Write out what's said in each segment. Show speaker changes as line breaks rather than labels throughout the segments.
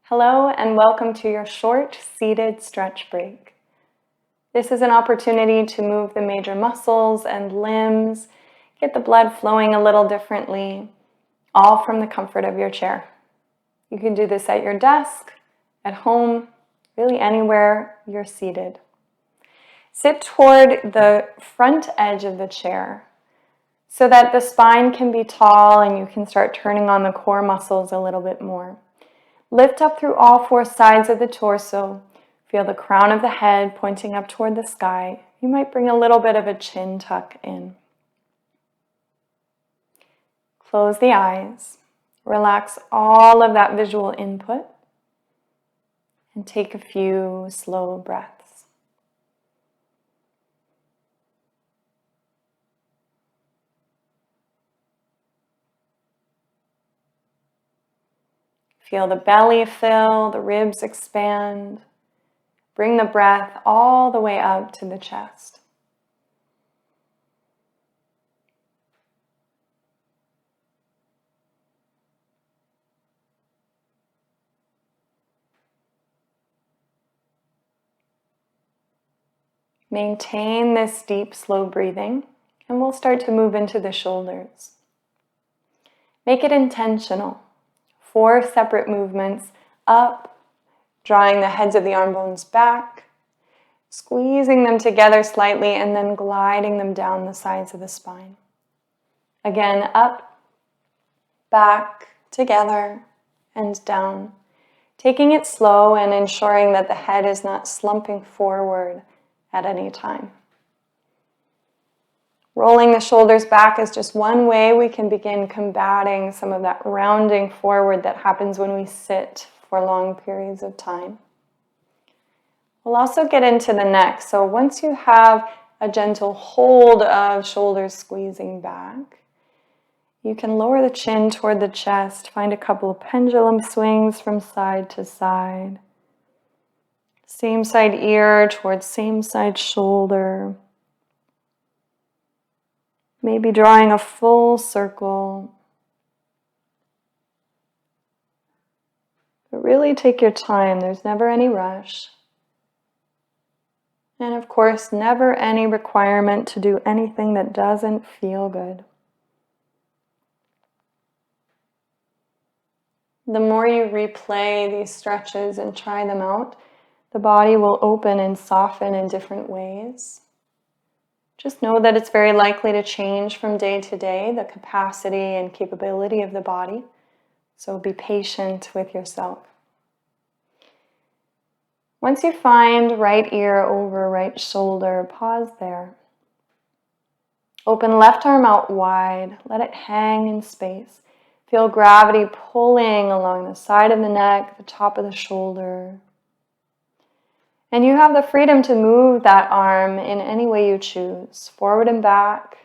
Hello and welcome to your short seated stretch break. This is an opportunity to move the major muscles and limbs, get the blood flowing a little differently, all from the comfort of your chair. You can do this at your desk, at home, really anywhere you're seated. Sit toward the front edge of the chair so that the spine can be tall and you can start turning on the core muscles a little bit more. Lift up through all four sides of the torso. Feel the crown of the head pointing up toward the sky. You might bring a little bit of a chin tuck in. Close the eyes. Relax all of that visual input. And take a few slow breaths. Feel the belly fill, the ribs expand. Bring the breath all the way up to the chest. Maintain this deep, slow breathing, and we'll start to move into the shoulders. Make it intentional. 4 separate movements up, drawing the heads of the arm bones back, squeezing them together slightly, and then gliding them down the sides of the spine. Again, up, back, together, and down. Taking it slow and ensuring that the head is not slumping forward at any time. Rolling the shoulders back is just one way we can begin combating some of that rounding forward that happens when we sit for long periods of time. We'll also get into the neck. So once you have a gentle hold of shoulders squeezing back, you can lower the chin toward the chest, find a couple of pendulum swings from side to side. Same side ear towards same side shoulder. Maybe drawing a full circle. But really take your time. There's never any rush. And of course, never any requirement to do anything that doesn't feel good. The more you replay these stretches and try them out, the body will open and soften in different ways. Just know that it's very likely to change from day to day, the capacity and capability of the body. So be patient with yourself. Once you find right ear over right shoulder, pause there. Open left arm out wide. Let it hang in space. Feel gravity pulling along the side of the neck, the top of the shoulder. And you have the freedom to move that arm in any way you choose. Forward and back,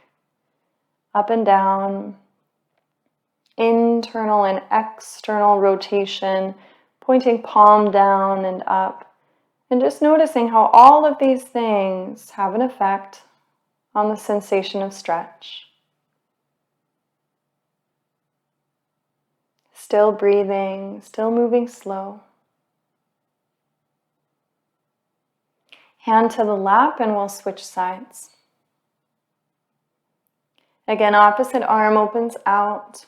up and down, internal and external rotation, pointing palm down and up. And just noticing how all of these things have an effect on the sensation of stretch. Still breathing, still moving slow. Hand to the lap and we'll switch sides. Again, opposite arm opens out.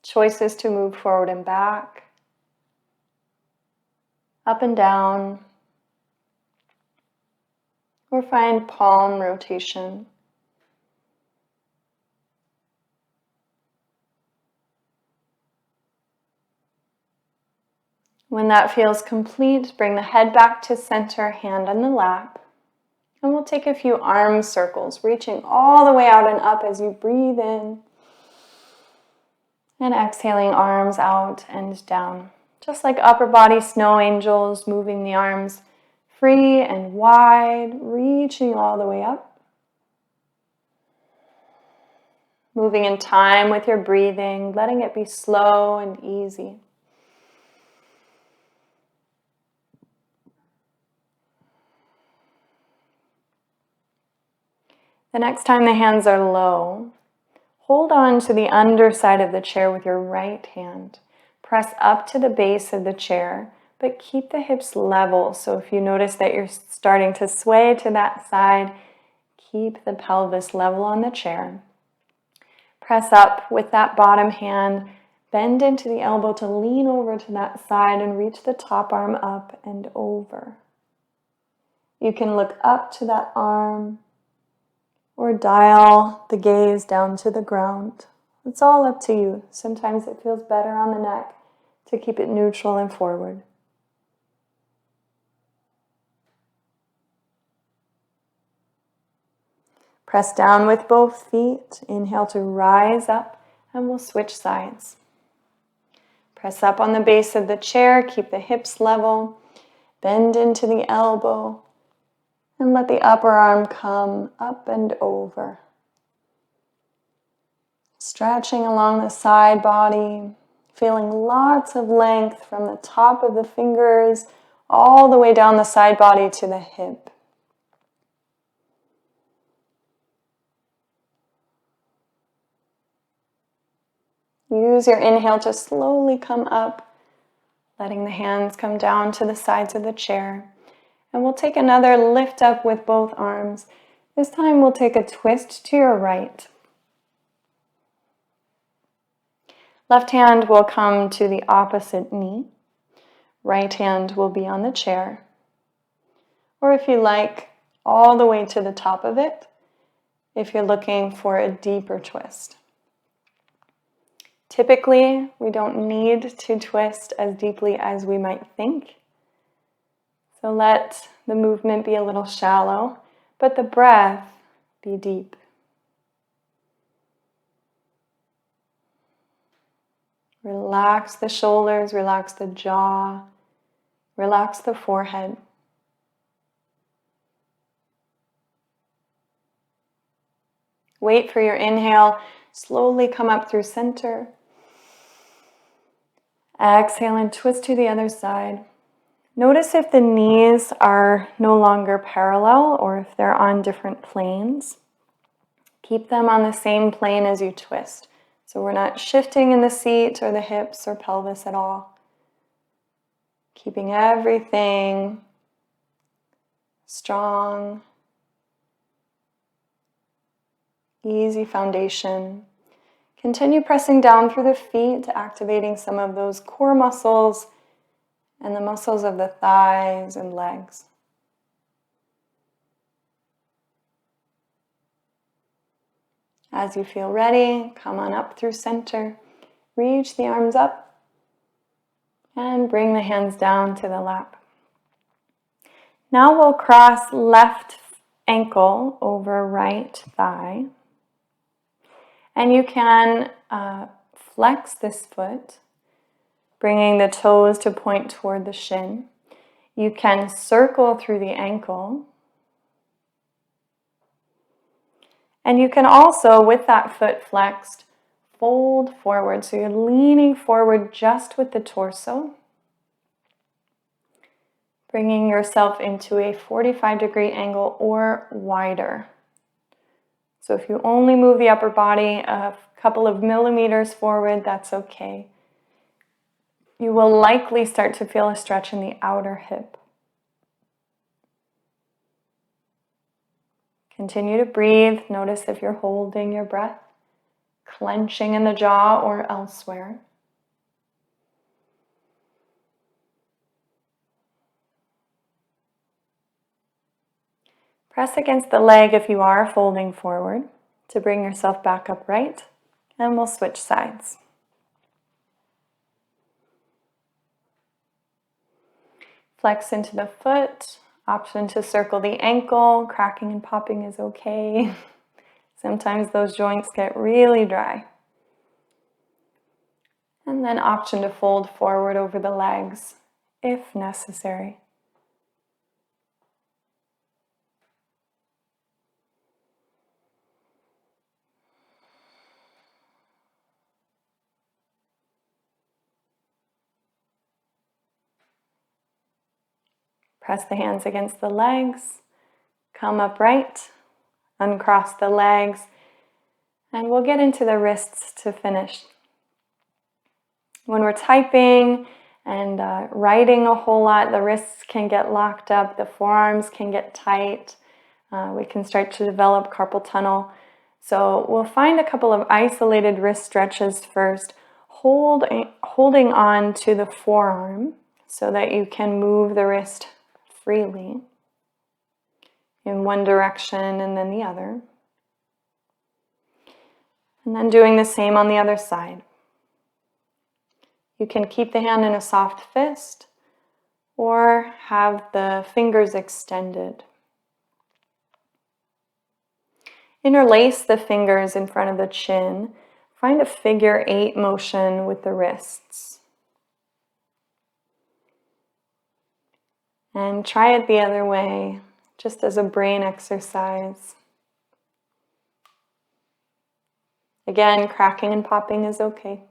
Choices to move forward and back, up and down, or find palm rotation. When that feels complete, bring the head back to center, hand on the lap. And we'll take a few arm circles, reaching all the way out and up as you breathe in. And exhaling, arms out and down. Just like upper body snow angels, moving the arms free and wide, reaching all the way up. Moving in time with your breathing, letting it be slow and easy. The next time the hands are low, hold on to the underside of the chair with your right hand. Press up to the base of the chair, but keep the hips level. So if you notice that you're starting to sway to that side, keep the pelvis level on the chair. Press up with that bottom hand, bend into the elbow to lean over to that side and reach the top arm up and over. You can look up to that arm or dial the gaze down to the ground. It's all up to you. Sometimes it feels better on the neck to keep it neutral and forward. Press down with both feet. Inhale to rise up, and we'll switch sides. Press up on the base of the chair, keep the hips level, bend into the elbow, and let the upper arm come up and over. Stretching along the side body, feeling lots of length from the top of the fingers all the way down the side body to the hip. Use your inhale to slowly come up, letting the hands come down to the sides of the chair. And we'll take another lift up with both arms. This time we'll take a twist to your right. Left hand will come to the opposite knee. Right hand will be on the chair. Or if you like, all the way to the top of it, if you're looking for a deeper twist. Typically, we don't need to twist as deeply as we might think. So let the movement be a little shallow, but the breath be deep. Relax the shoulders, relax the jaw, relax the forehead. Wait for your inhale. Slowly come up through center. Exhale and twist to the other side. Notice if the knees are no longer parallel or if they're on different planes. Keep them on the same plane as you twist. So we're not shifting in the seat or the hips or pelvis at all. Keeping everything strong. Easy foundation. Continue pressing down through the feet, activating some of those core muscles and the muscles of the thighs and legs. As you feel ready, come on up through center. Reach the arms up and bring the hands down to the lap. Now we'll cross left ankle over right thigh. And you can flex this foot, bringing the toes to point toward the shin. You can circle through the ankle. And you can also, with that foot flexed, fold forward. So you're leaning forward just with the torso, bringing yourself into a 45-degree angle or wider. So if you only move the upper body a couple of millimeters forward, that's okay. You will likely start to feel a stretch in the outer hip. Continue to breathe. Notice if you're holding your breath, clenching in the jaw or elsewhere. Press against the leg if you are folding forward to bring yourself back upright, and we'll switch sides. Flex into the foot. Option to circle the ankle. Cracking and popping is okay. Sometimes those joints get really dry. And then option to fold forward over the legs if necessary. Press the hands against the legs, come upright, uncross the legs, and we'll get into the wrists to finish. When we're typing and writing a whole lot, the wrists can get locked up, the forearms can get tight. We can start to develop carpal tunnel. So we'll find a couple of isolated wrist stretches first, holding on to the forearm so that you can move the wrist freely in one direction and then the other. And then doing the same on the other side. You can keep the hand in a soft fist or have the fingers extended. Interlace the fingers in front of the chin. Find a figure 8 motion with the wrists. And try it the other way, just as a brain exercise. Again, cracking and popping is okay.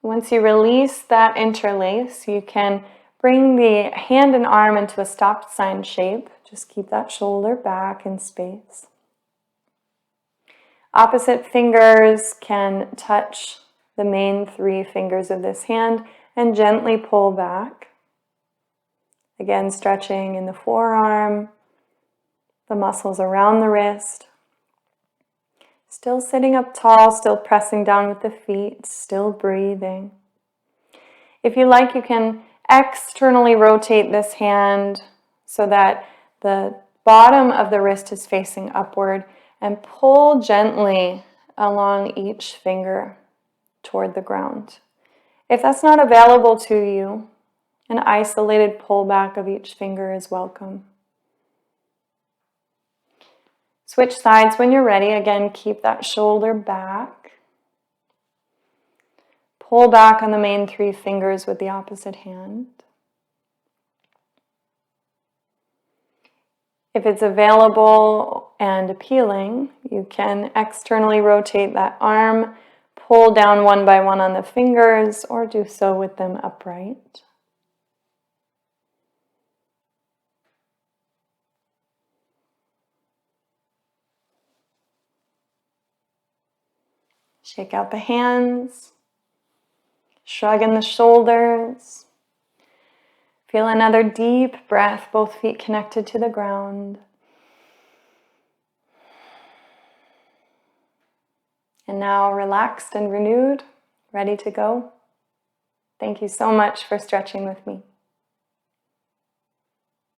Once you release that interlace, you can bring the hand and arm into a stop sign shape. Just keep that shoulder back in space. Opposite fingers can touch the main 3 fingers of this hand and gently pull back. Again, stretching in the forearm, the muscles around the wrist. Still sitting up tall, still pressing down with the feet, still breathing. If you like, you can externally rotate this hand so that the bottom of the wrist is facing upward and pull gently along each finger toward the ground. If that's not available to you, an isolated pullback of each finger is welcome. Switch sides when you're ready. Again, keep that shoulder back. Pull back on the main 3 fingers with the opposite hand. If it's available and appealing, you can externally rotate that arm, pull down one by one on the fingers, or do so with them upright. Shake out the hands, shrug in the shoulders. Feel another deep breath, both feet connected to the ground. And now relaxed and renewed, ready to go. Thank you so much for stretching with me.